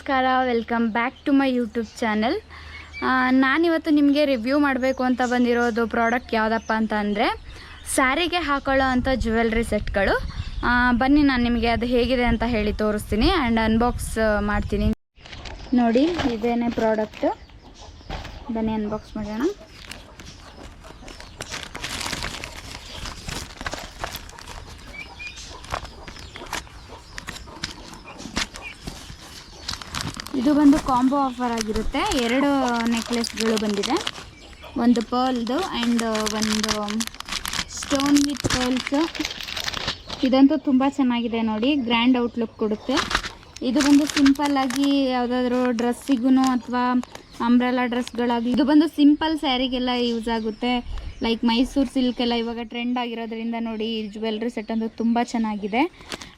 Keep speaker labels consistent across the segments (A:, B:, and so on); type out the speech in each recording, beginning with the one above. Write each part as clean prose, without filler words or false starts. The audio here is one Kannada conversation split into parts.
A: ನಮಸ್ಕಾರ, welcome back to my YouTube channel. ನಾನಿವತ್ತು ನಿಮಗೆ ರಿವ್ಯೂ ಮಾಡಬೇಕು ಅಂತ ಬಂದಿರೋದು ಪ್ರಾಡಕ್ಟ್ ಯಾವುದಪ್ಪ ಅಂತ ಅಂದರೆ ಸ್ಯಾರಿಗೆ ಹಾಕೊಳ್ಳೋ ಅಂಥ ಜ್ಯುವೆಲ್ರಿ ಸೆಟ್ಗಳು. ಬನ್ನಿ ನಾನು ನಿಮಗೆ ಅದು ಹೇಗಿದೆ ಅಂತ ಹೇಳಿ ತೋರಿಸ್ತೀನಿ ಆ್ಯಂಡ್ ಅನ್ಬಾಕ್ಸ್ ಮಾಡ್ತೀನಿ. ನೋಡಿ, ಇದೇನೇ ಪ್ರಾಡಕ್ಟು. ಬನ್ನಿ ಅನ್ಬಾಕ್ಸ್ ಮಾಡೋಣ. ಇದು ಬಂದು ಕಾಂಬೋ ಆಫರ್ ಆಗಿರುತ್ತೆ. 2 ನೆಕ್ಲೆಸ್ಗಳು ಬಂದಿದೆ, ಒಂದು ಪರ್ಲ್ದು ಆ್ಯಂಡ್ ಒಂದು ಸ್ಟೋನ್ ವಿತ್ ಪರ್ಲ್ಸ್. ಇದಂತೂ ತುಂಬ ಚೆನ್ನಾಗಿದೆ ನೋಡಿ, ಗ್ರ್ಯಾಂಡ್ ಔಟ್ಲುಕ್ ಕೊಡುತ್ತೆ. ಇದು ಬಂದು ಸಿಂಪಲ್ಲಾಗಿ ಯಾವುದಾದ್ರೂ ಡ್ರೆಸ್ಸಿಗೂ ಅಥವಾ ಅಂಬ್ರೆಲಾ ಡ್ರೆಸ್ಗಳಾಗಲಿ, ಇದು ಬಂದು ಸಿಂಪಲ್ ಸ್ಯಾರಿಗೆಲ್ಲ ಯೂಸ್ ಆಗುತ್ತೆ. ಲೈಕ್ ಮೈಸೂರು ಸಿಲ್ಕ್ ಎಲ್ಲ ಇವಾಗ ಟ್ರೆಂಡ್ ಆಗಿರೋದ್ರಿಂದ ನೋಡಿ, ಈ ಜ್ಯುವೆಲ್ರಿ ಸೆಟ್ ಅಂತೂ ತುಂಬ ಚೆನ್ನಾಗಿದೆ.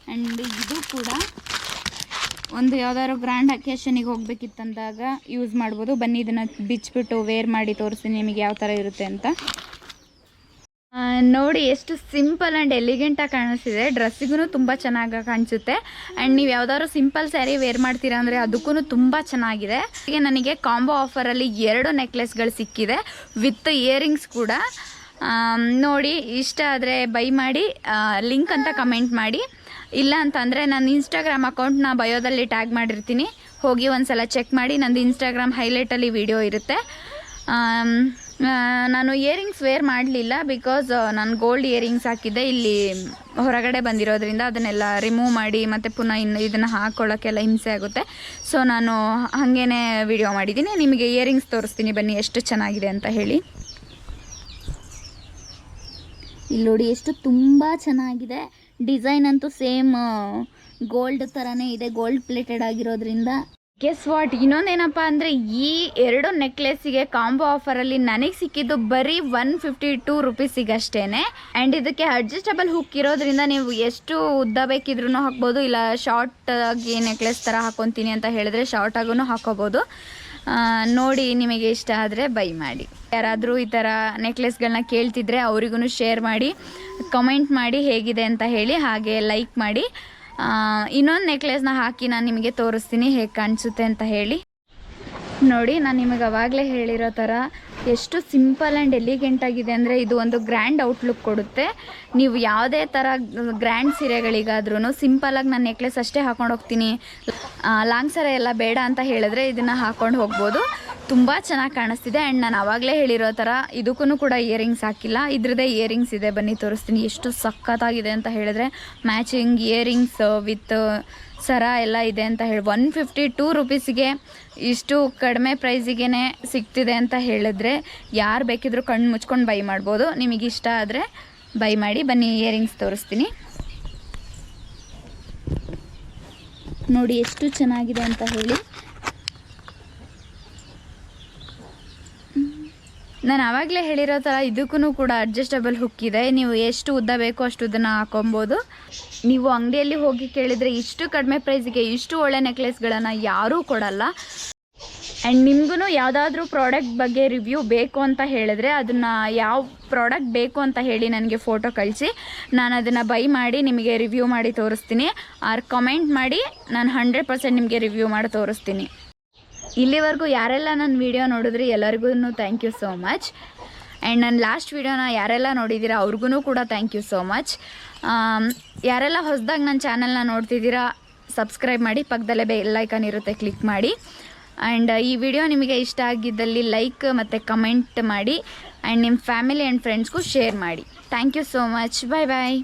A: ಆ್ಯಂಡ್ ಇದು ಕೂಡ ಒಂದು ಯಾವ್ದಾದ್ರು ಗ್ರ್ಯಾಂಡ್ ಅಕೇಶನಿಗೆ ಹೋಗ್ಬೇಕಿತ್ತಂದಾಗ ಯೂಸ್ ಮಾಡ್ಬೋದು. ಬನ್ನಿ ಇದನ್ನು ಬಿಚ್ಚಿಬಿಟ್ಟು ವೇರ್ ಮಾಡಿ ತೋರಿಸ್ತೀನಿ ನಿಮಗೆ ಯಾವ ಥರ ಇರುತ್ತೆ ಅಂತ. ನೋಡಿ, ಎಷ್ಟು ಸಿಂಪಲ್ ಆ್ಯಂಡ್ ಎಲಿಗೆಂಟಾಗಿ ಕಾಣಿಸ್ತಿದೆ. ಡ್ರೆಸ್ಸಿಗೂ ತುಂಬ ಚೆನ್ನಾಗಿ ಕಾಣಿಸುತ್ತೆ. ಆ್ಯಂಡ್ ನೀವು ಯಾವ್ದಾದ್ರು ಸಿಂಪಲ್ ಸ್ಯಾರಿ ವೇರ್ ಮಾಡ್ತೀರಾ ಅಂದರೆ ಅದಕ್ಕೂ ತುಂಬ ಚೆನ್ನಾಗಿದೆ. ಹೀಗೆ ನನಗೆ ಕಾಂಬೋ ಆಫರಲ್ಲಿ 2 ನೆಕ್ಲೆಸ್ಗಳು ಸಿಕ್ಕಿದೆ ವಿತ್ ಇಯರಿಂಗ್ಸ್ ಕೂಡ. ನೋಡಿ, ಇಷ್ಟ ಆದರೆ ಬೈ ಮಾಡಿ, ಲಿಂಕ್ ಅಂತ ಕಮೆಂಟ್ ಮಾಡಿ. ಇಲ್ಲ ಅಂತಂದರೆ ನನ್ನ ಇನ್ಸ್ಟಾಗ್ರಾಮ್ ಅಕೌಂಟ್ನ ಬಯೋದಲ್ಲಿ ಟ್ಯಾಗ್ ಮಾಡಿರ್ತೀನಿ, ಹೋಗಿ ಒಂದು ಸಲ ಚೆಕ್ ಮಾಡಿ. ನಂದು ಇನ್ಸ್ಟಾಗ್ರಾಮ್ ಹೈಲೈಟಲ್ಲಿ ವಿಡಿಯೋ ಇರುತ್ತೆ. ನಾನು ಇಯರಿಂಗ್ಸ್ ವೇರ್ ಮಾಡಲಿಲ್ಲ, ಬಿಕಾಸ್ ನಾನು ಗೋಲ್ಡ್ ಇಯರಿಂಗ್ಸ್ ಹಾಕಿದ್ದೆ. ಇಲ್ಲಿ ಹೊರಗಡೆ ಬಂದಿರೋದ್ರಿಂದ ಅದನ್ನೆಲ್ಲ ರಿಮೂವ್ ಮಾಡಿ ಮತ್ತು ಪುನಃ ಇದನ್ನು ಹಾಕ್ಕೊಳ್ಳೋಕ್ಕೆಲ್ಲ ಹಿಂಸೆ ಆಗುತ್ತೆ. ಸೊ ನಾನು ಹಾಗೇ ವಿಡಿಯೋ ಮಾಡಿದ್ದೀನಿ. ನಿಮಗೆ ಇಯರಿಂಗ್ಸ್ ತೋರಿಸ್ತೀನಿ ಬನ್ನಿ ಎಷ್ಟು ಚೆನ್ನಾಗಿದೆ ಅಂತ ಹೇಳಿ. ಇಲ್ಲಿ ನೋಡಿ, ಎಷ್ಟು ತುಂಬ ಚೆನ್ನಾಗಿದೆ. ಡಿಸೈನ್ ಅಂತೂ ಸೇಮ್ ಗೋಲ್ಡ್ ಥರನೇ ಇದೆ, ಗೋಲ್ಡ್ ಪ್ಲೇಟೆಡ್ ಆಗಿರೋದ್ರಿಂದ. ಗೆಸ್ ವಾಟ್, ಇನ್ನೊಂದೇನಪ್ಪ ಅಂದರೆ ಈ 2 ನೆಕ್ಲೆಸ್ಸಿಗೆ ಕಾಂಬೋ ಆಫರಲ್ಲಿ ನನಗೆ ಸಿಕ್ಕಿದ್ದು ಬರೀ 152 ರುಪೀಸಿಗೆ ಅಷ್ಟೇ. ಆ್ಯಂಡ್ ಇದಕ್ಕೆ ಅಡ್ಜಸ್ಟಬಲ್ ಹುಕ್ ಇರೋದ್ರಿಂದ ನೀವು ಎಷ್ಟು ಉದ್ದ ಬೇಕಿದ್ರೂ ಹಾಕ್ಬೋದು, ಇಲ್ಲ ಶಾರ್ಟ್ ಆಗಿ ನೆಕ್ಲೆಸ್ ಥರ ಹಾಕ್ಕೊತೀನಿ ಅಂತ ಹೇಳಿದ್ರೆ ಶಾರ್ಟ್ ಆಗೂ ಹಾಕೋಬೋದು. ನೋಡಿ, ನಿಮಗೆ ಇಷ್ಟ ಆದರೆ ಬೈ ಮಾಡಿ. ಯಾರಾದರೂ ಈ ಥರ ನೆಕ್ಲೆಸ್ಗಳನ್ನ ಕೇಳ್ತಿದ್ರೆ ಅವರಿಗೂ ಶೇರ್ ಮಾಡಿ, ಕಮೆಂಟ್ ಮಾಡಿ ಹೇಗಿದೆ ಅಂತ ಹೇಳಿ, ಹಾಗೆ ಲೈಕ್ ಮಾಡಿ. ಇನ್ನೊಂದು ನೆಕ್ಲೆಸ್ನ ಹಾಕಿ ನಾನು ನಿಮಗೆ ತೋರಿಸ್ತೀನಿ ಹೇಗೆ ಕಾಣಿಸುತ್ತೆ ಅಂತ ಹೇಳಿ. ನೋಡಿ, ನಾನು ನಿಮಗೆ ಅವಾಗಲೇ ಹೇಳಿರೋ ಥರ ಎಷ್ಟು ಸಿಂಪಲ್ ಆ್ಯಂಡ್ ಎಲಿಗೆಂಟ್ ಆಗಿದೆ ಅಂದರೆ ಇದು ಒಂದು ಗ್ರ್ಯಾಂಡ್ ಔಟ್ಲುಕ್ ಕೊಡುತ್ತೆ. ನೀವು ಯಾವುದೇ ಥರ ಗ್ರ್ಯಾಂಡ್ ಸೀರೆಗಳಿಗಾದ್ರೂ ಸಿಂಪಲಾಗಿ ನಾನು ನೆಕ್ಲೆಸ್ ಅಷ್ಟೇ ಹಾಕೊಂಡು ಹೋಗ್ತೀನಿ, ಲಾಂಗ್ ಸರ ಎಲ್ಲ ಬೇಡ ಅಂತ ಹೇಳಿದ್ರೆ ಇದನ್ನು ಹಾಕ್ಕೊಂಡು ಹೋಗ್ಬೋದು. ತುಂಬ ಚೆನ್ನಾಗಿ ಕಾಣಿಸ್ತಿದೆ. ಆ್ಯಂಡ್ ನಾನು ಆವಾಗಲೇ ಹೇಳಿರೋ ಥರ ಇದಕ್ಕೂ ಕೂಡ ಇಯರಿಂಗ್ಸ್ ಹಾಕಿಲ್ಲ, ಇದ್ರದ್ದೇ ಇಯರಿಂಗ್ಸ್ ಇದೆ. ಬನ್ನಿ ತೋರಿಸ್ತೀನಿ ಎಷ್ಟು ಸಖತ್ತಾಗಿದೆ ಅಂತ ಹೇಳಿದ್ರೆ. ಮ್ಯಾಚಿಂಗ್ ಇಯರಿಂಗ್ಸ್ ವಿತ್ ಸರ ಎಲ್ಲ ಇದೆ ಅಂತ ಹೇಳಿ 152 ರುಪೀಸಿಗೆ ಇಷ್ಟು ಕಡಿಮೆ ಪ್ರೈಸಿಗೆ ಸಿಗ್ತಿದೆ ಅಂತ ಹೇಳಿದ್ರೆ ಯಾರು ಬೇಕಿದ್ರೂ ಕಣ್ಣು ಮುಚ್ಕೊಂಡು ಬೈ ಮಾಡ್ಬೋದು. ನಿಮಗೆ ಇಷ್ಟ ಆದರೆ ಬೈ ಮಾಡಿ. ಬನ್ನಿ ಇಯರಿಂಗ್ಸ್ ತೋರಿಸ್ತೀನಿ. ನೋಡಿ ಎಷ್ಟು ಚೆನ್ನಾಗಿದೆ ಅಂತ ಹೇಳಿ. ನಾನು ಆವಾಗಲೇ ಹೇಳಿರೋ ಥರ ಇದಕ್ಕೂ ಕೂಡ ಅಡ್ಜಸ್ಟಬಲ್ ಹುಕ್ ಇದೆ. ನೀವು ಎಷ್ಟು ಉದ್ದ ಬೇಕೋ ಅಷ್ಟು ಉದ್ದನ್ನು ಹಾಕೊಬೋದು. ನೀವು ಅಂಗಡಿಯಲ್ಲಿ ಹೋಗಿ ಕೇಳಿದರೆ ಇಷ್ಟು ಕಡಿಮೆ ಪ್ರೈಸಿಗೆ ಇಷ್ಟು ಒಳ್ಳೆ ನೆಕ್ಲೆಸ್ಗಳನ್ನು ಯಾರೂ ಕೊಡಲ್ಲ. ಆ್ಯಂಡ್ ನಿಮಗೂ ಯಾವುದಾದ್ರೂ ಪ್ರಾಡಕ್ಟ್ ಬಗ್ಗೆ ರಿವ್ಯೂ ಬೇಕು ಅಂತ ಹೇಳಿದ್ರೆ ಅದನ್ನು ಯಾವ ಪ್ರಾಡಕ್ಟ್ ಬೇಕು ಅಂತ ಹೇಳಿ ನನಗೆ ಫೋಟೋ ಕಳಿಸಿ, ನಾನು ಅದನ್ನು ಬೈ ಮಾಡಿ ನಿಮಗೆ ರಿವ್ಯೂ ಮಾಡಿ ತೋರಿಸ್ತೀನಿ. ಆರ್ ಕಮೆಂಟ್ ಮಾಡಿ, ನಾನು 100% ನಿಮಗೆ ರಿವ್ಯೂ ಮಾಡಿ ತೋರಿಸ್ತೀನಿ. ಇಲ್ಲಿವರೆಗೂ ಯಾರೆಲ್ಲ ನನ್ನ ವಿಡಿಯೋ ನೋಡಿದ್ರಿ ಎಲ್ಲರಿಗೂ thank you so much. And ನನ್ನ ಲಾಸ್ಟ್ ವಿಡಿಯೋನ ಯಾರೆಲ್ಲ ನೋಡಿದ್ದೀರಾ ಅವ್ರಿಗೂ ಕೂಡ ಥ್ಯಾಂಕ್ ಯು ಸೋ ಮಚ್. ಯಾರೆಲ್ಲ ಹೊಸದಾಗಿ ನನ್ನ ಚಾನಲ್ನ ನೋಡ್ತಿದ್ದೀರಾ ಸಬ್ಸ್ಕ್ರೈಬ್ ಮಾಡಿ, ಪಕ್ಕದಲ್ಲೇ ಬೆಲ್ ಐಕಾನ್ ಇರುತ್ತೆ, ಕ್ಲಿಕ್ ಮಾಡಿ. ಆ್ಯಂಡ್ ಈ ವಿಡಿಯೋ ನಿಮಗೆ ಇಷ್ಟ ಆಗಿದ್ದಲ್ಲಿ ಲೈಕ್ ಮತ್ತು ಕಮೆಂಟ್ ಮಾಡಿ. ಆ್ಯಂಡ್ ನಿಮ್ಮ ಫ್ಯಾಮಿಲಿ ಆ್ಯಂಡ್ ಫ್ರೆಂಡ್ಸ್ಗೂ ಶೇರ್ ಮಾಡಿ. Thank you so much. Bye bye.